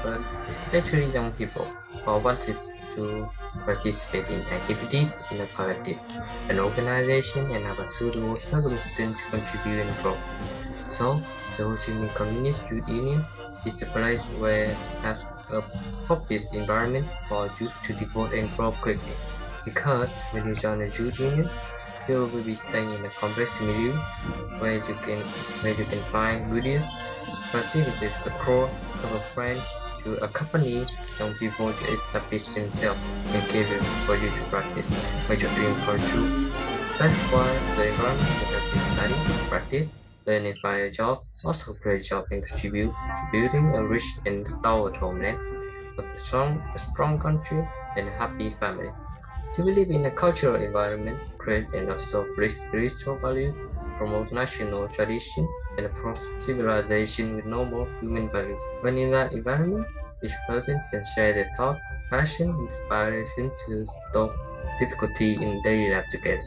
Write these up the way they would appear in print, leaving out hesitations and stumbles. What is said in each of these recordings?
but especially young people who wanted to participate in activities in a collective, an organization, and have a suitable circumstance to contribute and grow. So, the Ho Chi Minh Communist Youth Union is a place where has a proper environment for youth to devote and grow quickly. Because when you join a youth union, you will be staying in a complex milieu where you can find goodies, facilities, the core of a friend to accompany young people to establish themselves and career for you to practice what your dream come true. That's why the environment you have to study, practice, learn and find a job, also create job and contribute to building a rich and stalwart homeland, a strong country, and a happy family. To believe in a cultural environment creates and also brings spiritual value, promotes national tradition, and promotes civilization with noble human values. When in that environment, each person can share their thoughts, passion, and inspiration to stop difficulty in daily life together.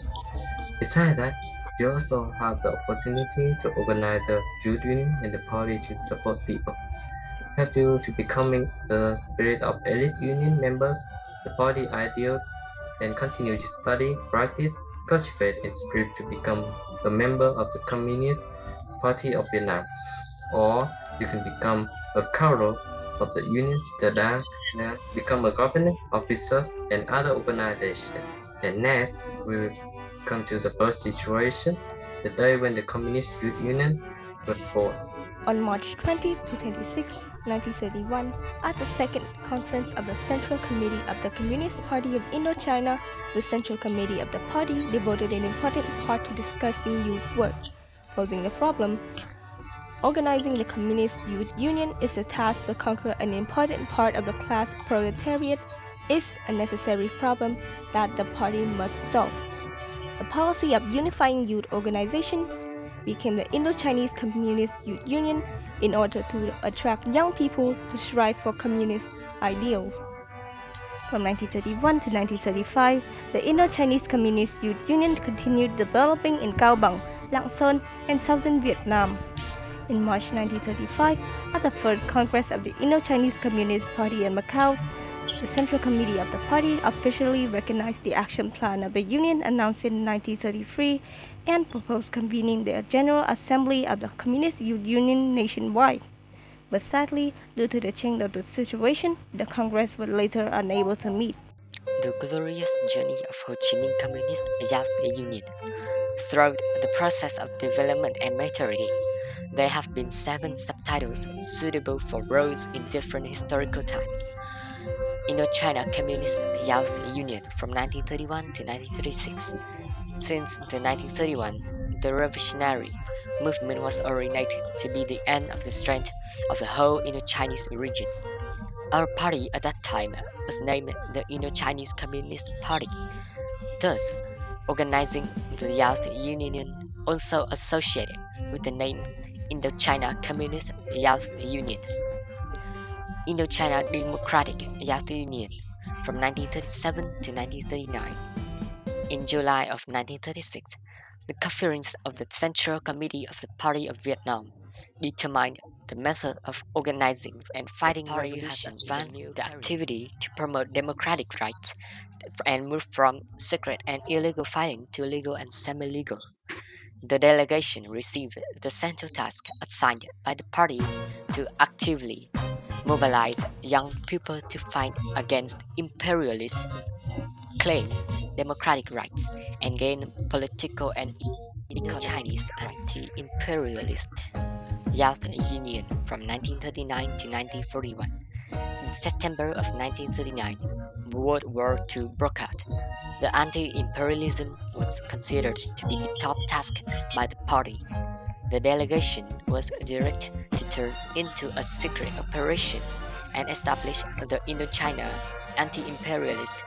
Besides that, you also have the opportunity to organize a youth union and the party to support people. Have you to becoming the spirit of elite union members, the party ideals, and continue to study, practice, cultivate, and strive to become a member of the Communist Party of Vietnam. Or you can become a cadre of the union, the DANG, and become a government officers and other organizations. And next, we will come to the first situation, the day when the Communist Youth Union was born. On March 20 to 26, 1931, at the Second Conference of the Central Committee of the Communist Party of Indochina, the Central Committee of the party devoted an important part to discussing youth work. Posing the problem, organizing the Communist Youth Union is a task to conquer an important part of the class proletariat is a necessary problem that the party must solve. The policy of unifying youth organizations became the Indo-Chinese Communist Youth Union in order to attract young people to strive for communist ideals. From 1931 to 1935, the Indo-Chinese Communist Youth Union continued developing in Cao Bằng, Lạng Sơn, and southern Vietnam. In March 1935, at the First Congress of the Indo-Chinese Communist Party in Macau, the Central Committee of the party officially recognized the action plan of the Union announced in 1933 and proposed convening the General Assembly of the Communist Youth Union nationwide. But sadly, due to the change of the situation, the Congress was later unable to meet. The glorious journey of Ho Chi Minh Communist Youth Union. Throughout the process of development and maturity, there have been 7 subtitles suitable for roles in different historical times. Indochina Communist Youth Union from 1931 to 1936. Since the 1931, the revolutionary movement was originated to be the end of the strength of the whole Indo-Chinese region. Our party at that time was named the Indo-Chinese Communist Party, thus organizing the Youth Union also associated with the name Indochina Communist Youth Union. Indochina Democratic Youth Union from 1937 to 1939. In July of 1936, the conference of the Central Committee of the Party of Vietnam determined the method of organizing and fighting revolution, advanced the activity to promote democratic rights and move from secret and illegal fighting to legal and semi-legal. The delegation received the central task assigned by the party to actively mobilize young people to fight against imperialist claim democratic rights and gain political and economic Chinese anti-imperialist Youth Union from 1939 to 1941. In September of 1939, World War II broke out. The anti-imperialism was considered to be the top task by the party. The delegation was directed to turn into a secret operation and establish the Indochina Anti-Imperialist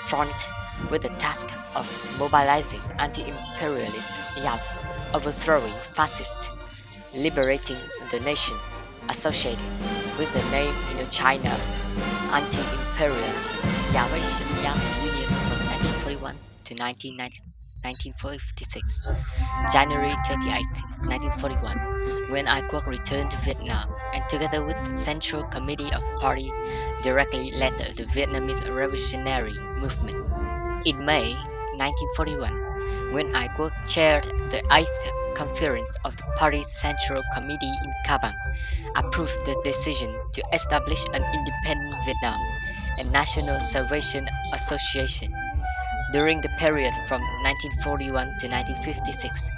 Front with the task of mobilizing anti-imperialist youth, overthrowing fascists, liberating the nation, associated with the name Indochina Anti-Imperialist Salvation Youth Union from 1941 to 1956. January 28, 1941, when Ái Quốc returned to Vietnam and together with the Central Committee of the party directly led the Vietnamese revolutionary movement. In May 1941, when Ái Quốc chaired the 8th conference of the party's Central Committee in Ca Bang, approved the decision to establish an independent Vietnam and National Salvation Association. During the period from 1941 to 1956,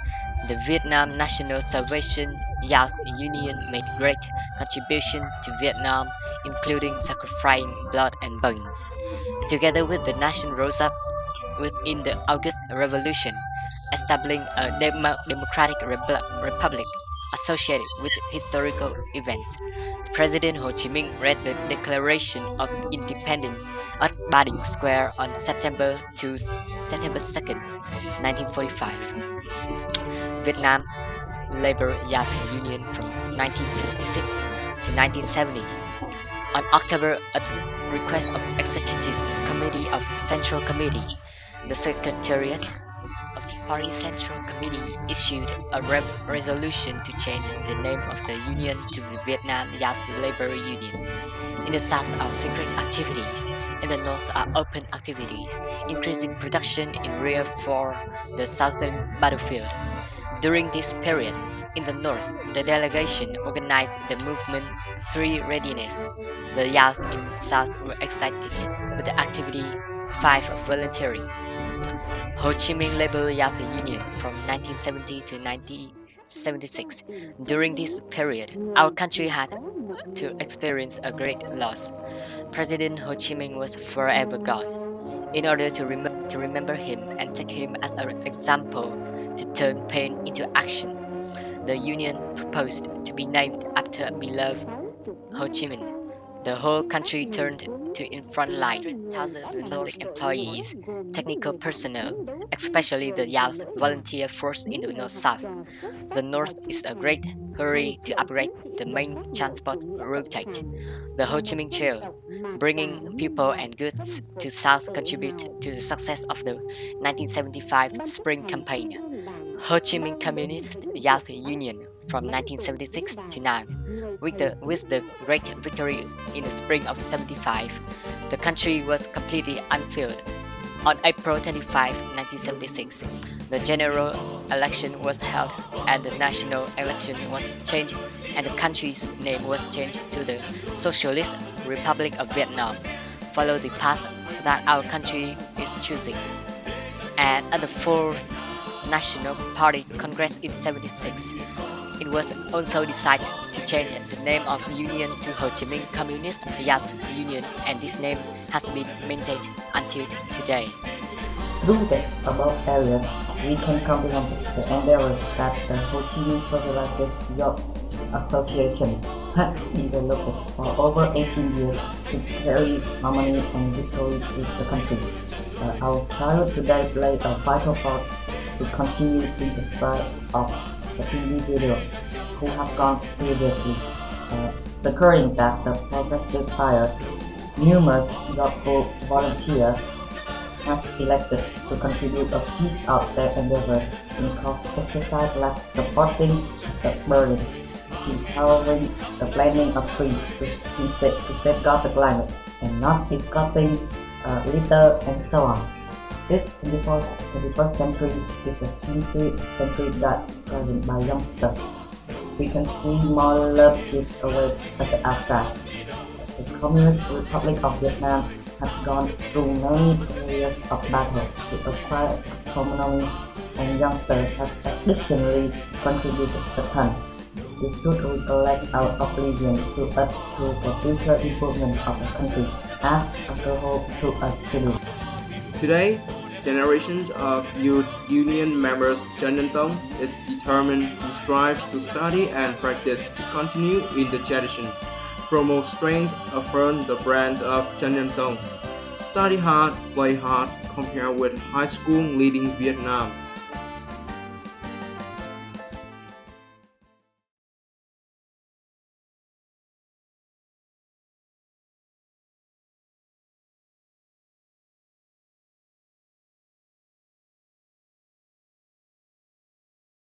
the Vietnam National Salvation Youth Union made great contribution to Vietnam, including sacrificing blood and bones. Together with the nation rose up within the August Revolution, establishing a democratic republic associated with historical events. President Ho Chi Minh read the Declaration of Independence at Ba Đình Square on September 2nd, 1945. Vietnam Labor Youth Union from 1956 to 1970. On October, at the request of Executive Committee of Central Committee, the Secretariat of the Party Central Committee issued a resolution to change the name of the union to the Vietnam Youth Labor Union. In the south are secret activities, in the north are open activities, increasing production in rear for the southern battlefield. During this period, in the north, the delegation organized the movement 3 Readiness. The youth in the south were excited with the activity 5 of volunteering. Ho Chi Minh Labor Youth Union from 1970 to 1976. During this period, our country had to experience a great loss. President Ho Chi Minh was forever gone. In order to remember him and take him as an example to turn pain into action, the union proposed to be named after beloved Ho Chi Minh. The whole country turned to in front line. 1,000 public employees, technical personnel, especially the youth volunteer force in the north-south. The north is a great hurry to upgrade the main transport route. The Ho Chi Minh Trail, bringing people and goods to south, contribute to the success of the 1975 Spring Campaign. Ho Chi Minh Communist Youth Union from 1976 to now. With the great victory in the spring of 75, the country was completely unfilled. On April 25, 1976, the general election was held and the national election was changed and the country's name was changed to the Socialist Republic of Vietnam, follow the path that our country is choosing. And at the 4th National Party Congress in 76, it was also decided to change the name of the union to Ho Chi Minh Communist Youth Union, and this name has been maintained until today. Through the above areas, we can comprehend the endeavors that the Ho Chi Minh Socialist Youth Association had developed for over 18 years to carry harmony and victory to the country. Our child today played a vital part to continue in the stride of the individuals who have gone previously, securing that the progressive fire, numerous thoughtful volunteers has elected to contribute a piece of their endeavor in cause exercise like supporting the burden, empowering the planting of trees to safeguard the climate, and not escorting litter and so on. This 21st century is a century that governed by youngsters. We can see more love chips away at the outside. The Communist Republic of Vietnam has gone through many periods of battle to acquire autonomy, and youngsters have additionally contributed a ton. We should recollect our obligation to us through the future improvement of the country as a whole to us to do. Today, generations of youth union members CHৰীষ্টN and TONG is determined to strive to study and practice to continue in the tradition, promote strength, affirm the brand of CHৰীষ্টN and TONG. Study hard, play hard, compare with high school leading Vietnam.